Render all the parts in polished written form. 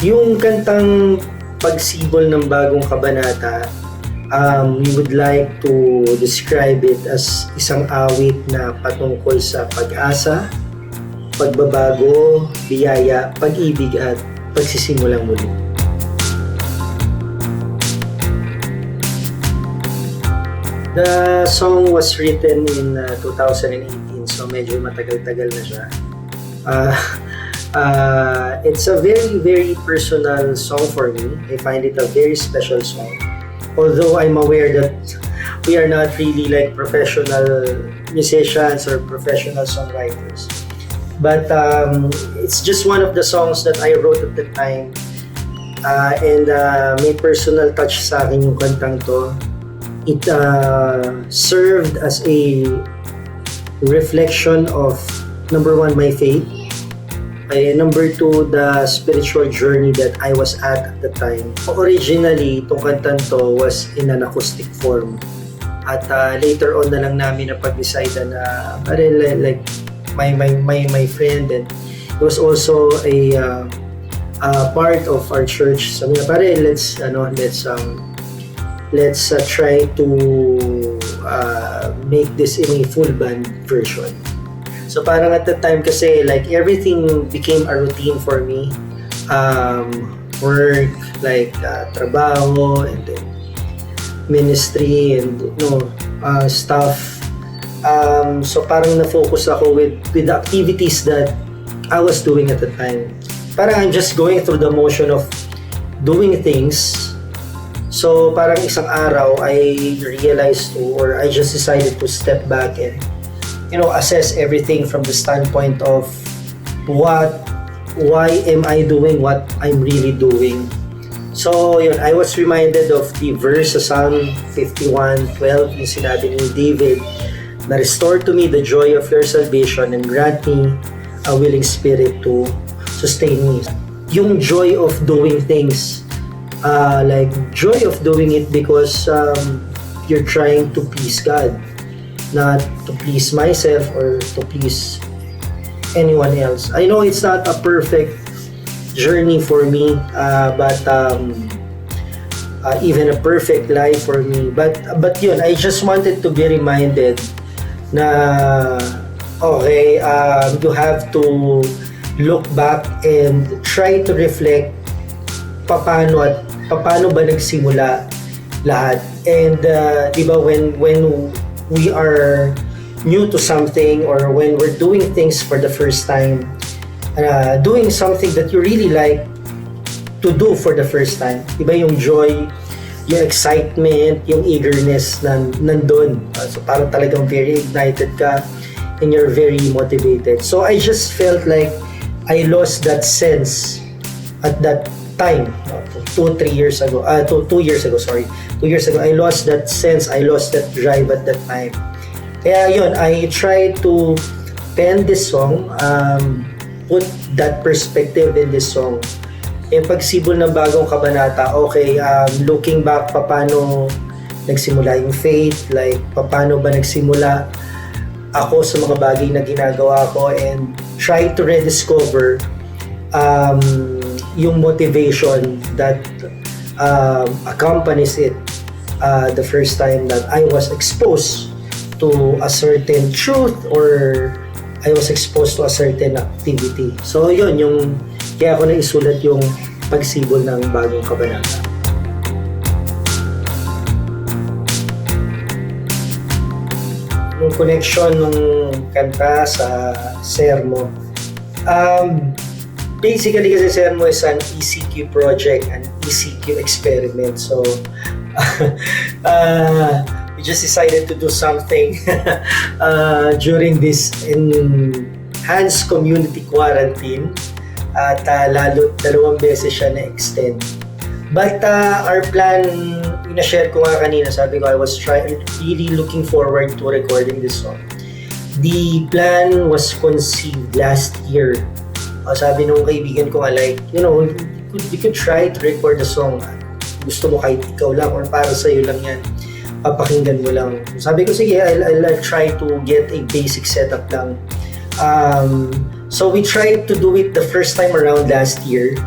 Yung kantang Pagsibol ng Bagong Kabanata, we would like to describe it as isang awit na patungkol sa pag-asa, pagbabago, biyaya, pag-ibig at pagsisimulang muli. The song was written in 2018, so medyo matagal-tagal na siya. It's a very, very personal song for me. I find it a very special song. Although I'm aware that we are not really like professional musicians or professional songwriters. But it's just one of the songs that I wrote at the time. And may personal touch sa akin yung kantang to. It served as a reflection of, number one, my faith. Number two, the spiritual journey that I was at the time. Originally, itong kantang to was in an acoustic form. At later on na lang namin napag-decide na like my friend, and it was also a part of our church. Sabi na pare, let's try to make this in a full band version. So parang at the time kasi like everything became a routine for me. Work, like trabaho, and then ministry, and stuff. So parang na-focus ako with the activities that I was doing at the time. Parang I'm just going through the motion of doing things. So parang isang araw I realized or I just decided to step back and assess everything from the standpoint of why am I doing what I'm really doing. So yun, I was reminded of the verse sa Psalm 51:12, yung sinabi ni David na restore to me the joy of your salvation and grant me a willing spirit to sustain me. Yung joy of doing things, like joy of doing it because you're trying to please God, not to please myself or to please anyone else. I know it's not a perfect journey for me, but even a perfect life for me. But yun, I just wanted to be reminded na okay, you have to look back and try to reflect paano ba nagsimula lahat. And di ba when we are new to something or when we're doing things for the first time, doing something that you really like to do for the first time, di ba yung joy, yung excitement, yung eagerness nandun. So parang talagang very ignited ka and you're very motivated. So I just felt like I lost that sense at that time. 2 years ago, I lost that sense, I lost that drive at that time. Kaya yun, I tried to pen this song, put that perspective in this song. Yung Pagsibol ng Bagong Kabanata, okay, looking back, paano nagsimula yung faith, like paano ba nagsimula ako sa mga bagay na ginagawa ko, and try to rediscover yung motivation that accompanies it the first time that I was exposed to a certain truth or I was exposed to a certain activity. So yun, kaya ako naisulat yung Pagsibol ng Bagong Kabanata. Yung connection ng kanta sa Sermo, basically kasi Sermo is an ECQ project, an ECQ experiment. So we just decided to do something during this enhanced community quarantine, at lalo 2 beses siya na-extend. But our plan, na-share ko nga kanina, sabi ko I was really looking forward to recording this song. The plan was conceived last year. Sabi nung kaibigan ko nga, like, we could try to record the song. Gusto mo kahit ikaw lang or para sa'yo lang yan, papakinggan mo lang. Sabi ko, sige, I'll try to get a basic setup lang. So we tried to do it the first time around last year.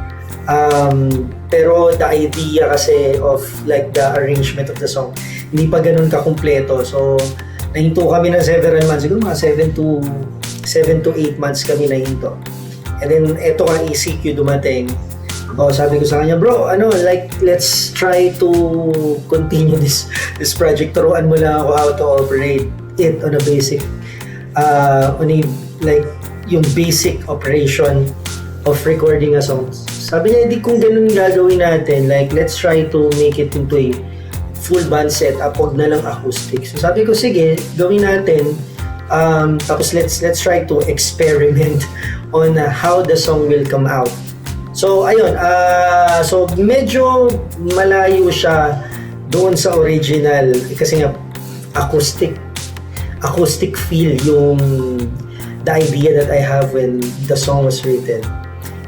Pero the idea kasi of like the arrangement of the song, hindi pa ganun kakumpleto. So, nahinto kami ng several months. Siguro mga 7 to 8 months kami nahinto. And then, eto ang ECQ dumating. Sabi ko sa kanya, bro, like, let's try to continue this project. Turuan mo lang ako how to operate it on a basic, like, yung basic operation of recording a song. Sabi niya, hindi kung ganun gagawin natin. Like, let's try to make it into a full band setup, wag na lang acoustic. So sabi ko, sige, gawin natin. Tapos let's try to experiment on how the song will come out. So ayun, so medyo malayo siya doon sa original kasi nga acoustic feel yung the idea that I have when the song was written.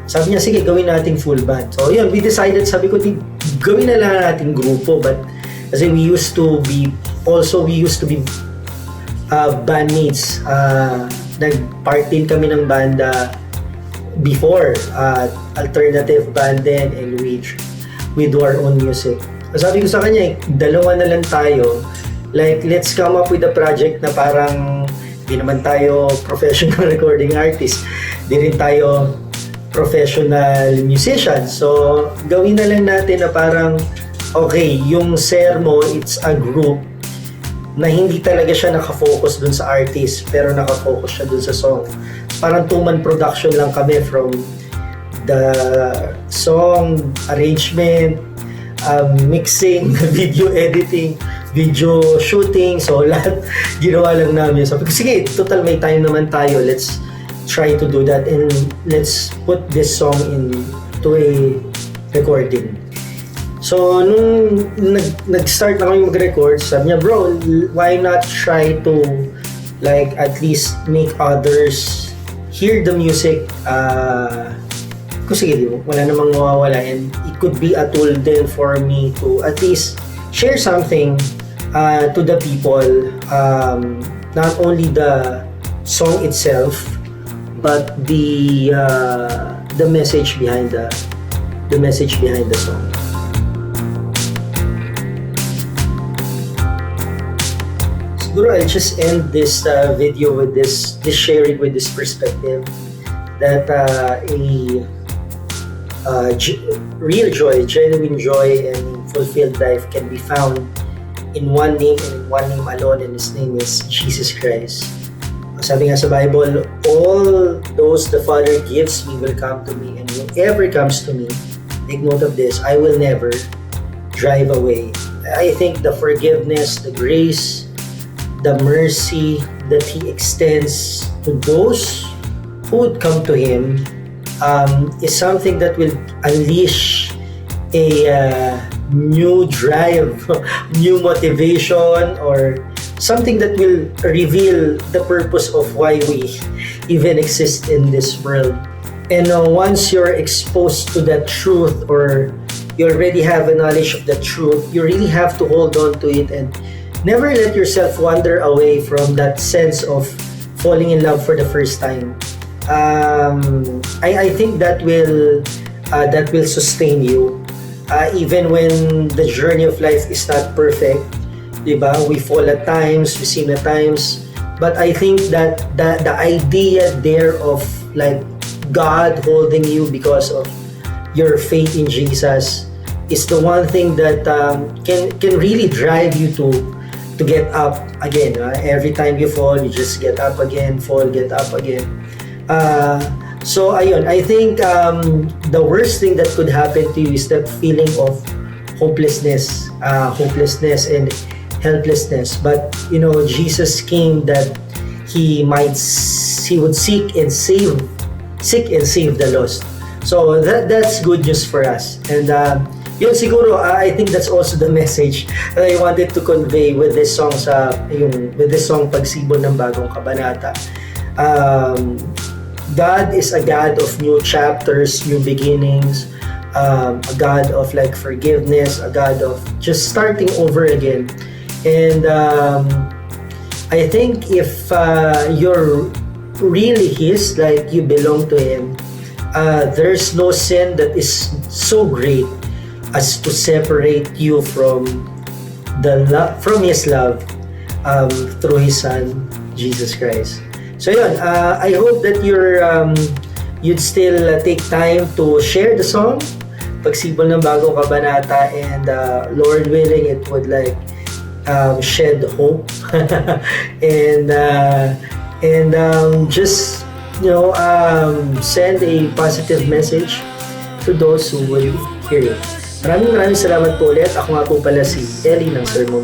Sabi niya, sige, gawin nating full band. So yun, we decided, sabi ko, gawin na lang nating grupo, but kasi we used to be bandmates. Nag-part din kami ng banda before, alternative band din, and we do our own music. Sabi ko sa kanya, dalawa na lang tayo. Like, let's come up with a project na parang di naman tayo professional recording artist, di rin tayo professional musician. So, gawin na lang natin na parang, okay, yung Sermo, it's a group na hindi talaga siya nakafocus dun sa artist, pero nakafocus siya dun sa song. Parang two-man production lang kami, from the song arrangement, mixing, video editing, video shooting, so lahat ginawa lang namin. Sabi ko, sige, total may time naman tayo, let's try to do that and let's put this song into a recording. So, nung nag-start na kami mag-record, sabi niya, bro, why not try to like at least make others hear the music? Sige, wala namang mawawala, and it could be a tool then for me to at least share something to the people, not only the song itself, but the message behind the song. Siguro I'll just end this video with this sharing with this perspective that real joy, genuine joy, and fulfilled life can be found in one name and in one name alone, and His name is Jesus Christ. Sabi nga sa Bible, all those the Father gives me will come to me, and whoever comes to me, take note of this, I will never drive away. I think the forgiveness, the grace, the mercy that He extends to those who would come to Him is something that will unleash a new drive, new motivation, or something that will reveal the purpose of why we even exist in this world. And once you're exposed to that truth, or you already have a knowledge of the truth, you really have to hold on to it and never let yourself wander away from that sense of falling in love for the first time. I think that will sustain you, even when the journey of life is not perfect. Diba? We fall at times, we sin at times, but I think that the idea there of like God holding you because of your faith in Jesus is the one thing that can really drive you to get up again. Every time you fall, you just get up again, fall, get up again. So ayun, I think the worst thing that could happen to you is that feeling of hopelessness and helplessness. But Jesus came that he would seek and save the lost. So that's good news for us. And yun siguro, I think that's also the message that I wanted to convey with this song Pagsibol ng Bagong Kabanata. God is a God of new chapters, new beginnings, a God of like forgiveness, a God of just starting over again. And I think if you're really His, like you belong to Him, there's no sin that is so great as to separate you from from His love through His Son, Jesus Christ. So yun, I hope that you'd still take time to share the song, Pagsibol ng Bagong Kabanata, and Lord willing, it would shed hope and just send a positive message to those who will hear it. Maraming salamat po ulit. Ako nga po pala si Ellie ng Sermo.